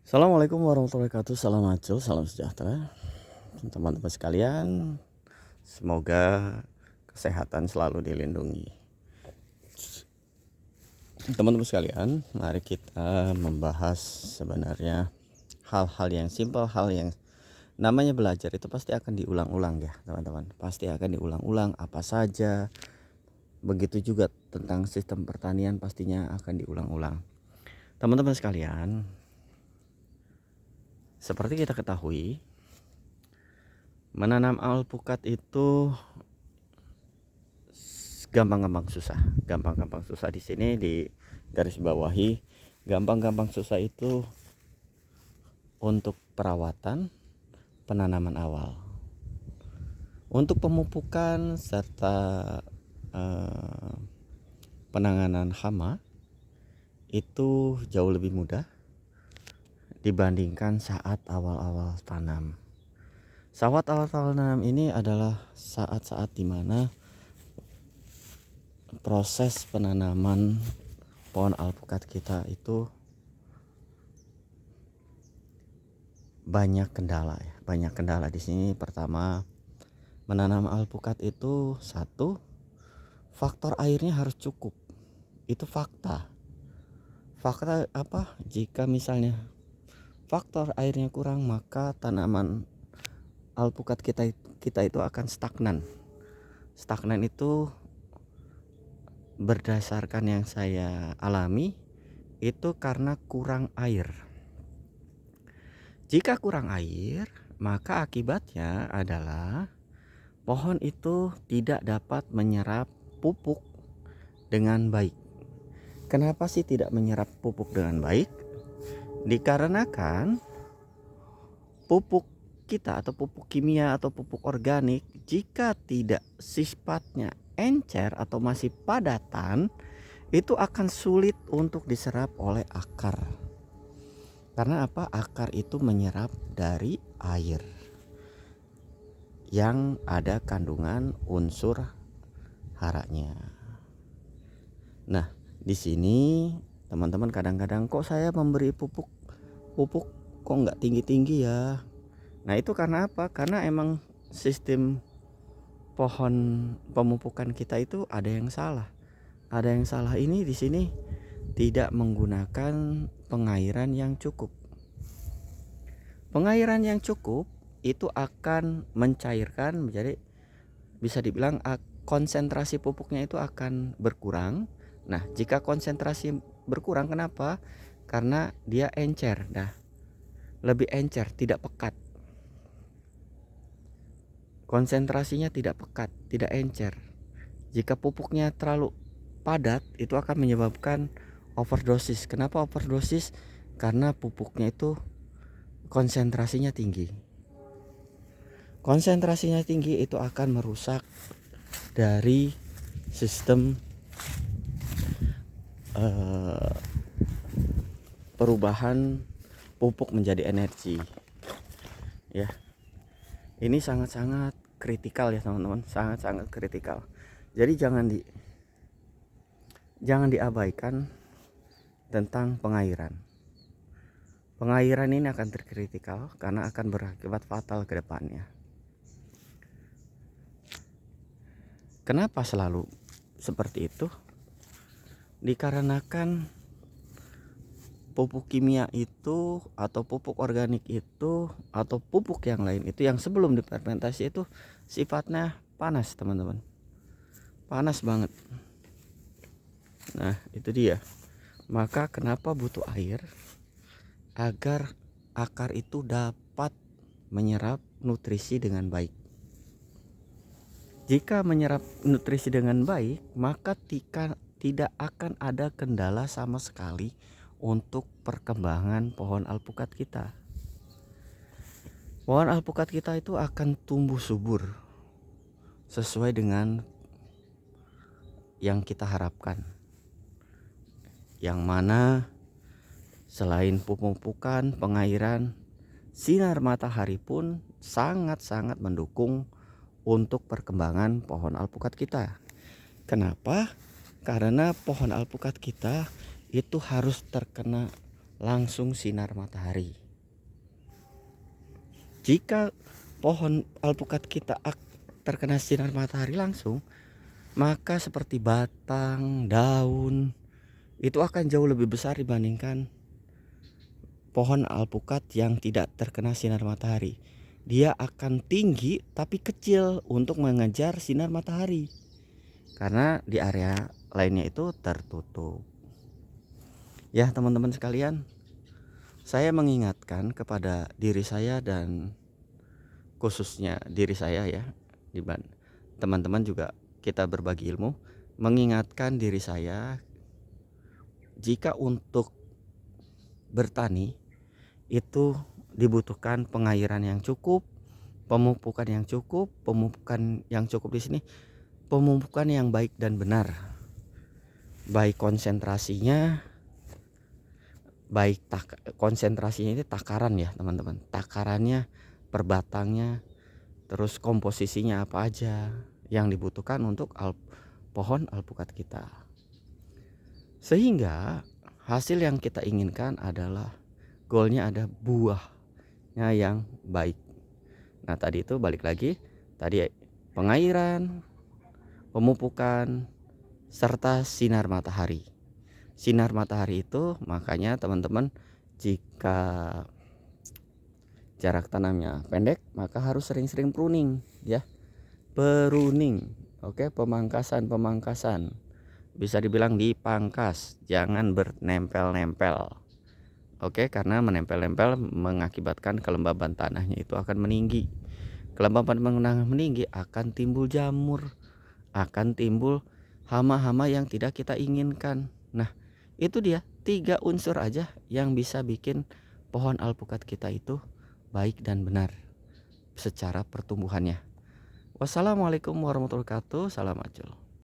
Assalamualaikum warahmatullahi wabarakatuh. Salam maco, salam sejahtera teman-teman sekalian. Semoga kesehatan selalu dilindungi. Teman-teman sekalian, mari kita membahas sebenarnya hal-hal yang simpel, hal yang namanya belajar itu pasti akan diulang-ulang ya teman-teman. Pasti akan diulang-ulang apa saja. Begitu juga tentang sistem pertanian pastinya akan diulang-ulang. Teman-teman sekalian, seperti kita ketahui, menanam alpukat itu gampang-gampang susah. Gampang-gampang susah di sini di garis bawahi. Gampang-gampang susah itu untuk perawatan penanaman awal. Untuk pemupukan serta penanganan hama itu jauh lebih mudah dibandingkan saat awal-awal tanam. Saat awal-awal tanam ini adalah saat-saat dimana proses penanaman pohon alpukat kita itu banyak kendala ya. Banyak kendala di sini. Pertama, menanam alpukat itu satu, faktor airnya harus cukup. Itu fakta. Fakta apa? Jika misalnya faktor airnya kurang, maka tanaman alpukat kita itu akan stagnan. Stagnan itu berdasarkan yang saya alami itu karena kurang air. Jika kurang air, maka akibatnya adalah pohon itu tidak dapat menyerap pupuk dengan baik. Kenapa sih tidak menyerap pupuk dengan baik? Dikarenakan pupuk kita atau pupuk kimia atau pupuk organik jika tidak sifatnya encer atau masih padatan, itu akan sulit untuk diserap oleh akar. Karena apa? Akar itu menyerap dari air yang ada kandungan unsur haranya. Nah, di sini teman-teman kadang-kadang kok saya memberi pupuk kok nggak tinggi-tinggi ya. Nah, itu karena apa? Karena emang sistem pohon pemupukan kita itu ada yang salah. Ada yang salah ini di sini tidak menggunakan pengairan yang cukup. Pengairan yang cukup itu akan mencairkan, menjadi bisa dibilang konsentrasi pupuknya itu akan berkurang. Nah, jika konsentrasi berkurang, kenapa? Karena dia encer. Nah, lebih encer, tidak pekat. Konsentrasinya tidak pekat, tidak encer. Jika pupuknya terlalu padat, itu akan menyebabkan overdosis. Kenapa overdosis? Karena pupuknya itu konsentrasinya tinggi. Konsentrasinya tinggi itu akan merusak dari sistem perubahan pupuk menjadi energi. Ya, ini sangat-sangat kritikal ya teman-teman, sangat-sangat kritikal. Jadi jangan diabaikan tentang pengairan. Pengairan ini akan terkritikal karena akan berakibat fatal ke depannya. Kenapa selalu seperti itu? Dikarenakan pupuk kimia itu atau pupuk organik itu atau pupuk yang lain itu yang sebelum difermentasi itu sifatnya panas teman-teman. Panas banget. Nah, itu dia. Maka kenapa butuh air? Agar akar itu dapat menyerap nutrisi dengan baik. Jika menyerap nutrisi dengan baik, maka tidak akan ada kendala sama sekali untuk perkembangan pohon alpukat kita. Pohon alpukat kita itu akan tumbuh subur sesuai dengan yang kita harapkan. Yang mana selain pemupukan, pengairan, sinar matahari pun sangat-sangat mendukung untuk perkembangan pohon alpukat kita. Kenapa? Karena pohon alpukat kita itu harus terkena langsung sinar matahari. Jika pohon alpukat kita terkena sinar matahari langsung, maka seperti batang, daun itu akan jauh lebih besar dibandingkan pohon alpukat yang tidak terkena sinar matahari. Dia akan tinggi tapi kecil untuk mengejar sinar matahari, karena di area lainnya itu tertutup. Ya teman-teman sekalian, saya mengingatkan kepada diri saya dan khususnya diri saya ya, teman-teman juga kita berbagi ilmu, mengingatkan diri saya jika untuk bertani itu dibutuhkan pengairan yang cukup, pemupukan yang cukup. Pemupukan yang cukup di sini pemupukan yang baik dan benar, baik konsentrasinya, konsentrasinya itu takaran ya teman-teman, takarannya, per batangnya, terus komposisinya apa aja yang dibutuhkan untuk pohon alpukat kita, sehingga hasil yang kita inginkan adalah goalnya ada buahnya yang baik. Nah tadi itu balik lagi, tadi pengairan, pemupukan, serta sinar matahari. Sinar matahari itu makanya teman-teman, jika jarak tanamnya pendek maka harus sering-sering pruning ya. Pruning, oke, pemangkasan, bisa dibilang dipangkas, jangan bernempel-nempel. Oke, karena menempel-nempel mengakibatkan kelembaban tanahnya itu akan meninggi. Kelembaban tanah meninggi akan timbul jamur, akan timbul hama-hama yang tidak kita inginkan. Nah, itu dia 3 unsur aja yang bisa bikin pohon alpukat kita itu baik dan benar secara pertumbuhannya. Wassalamualaikum warahmatullahi wabarakatuh. Salam acul.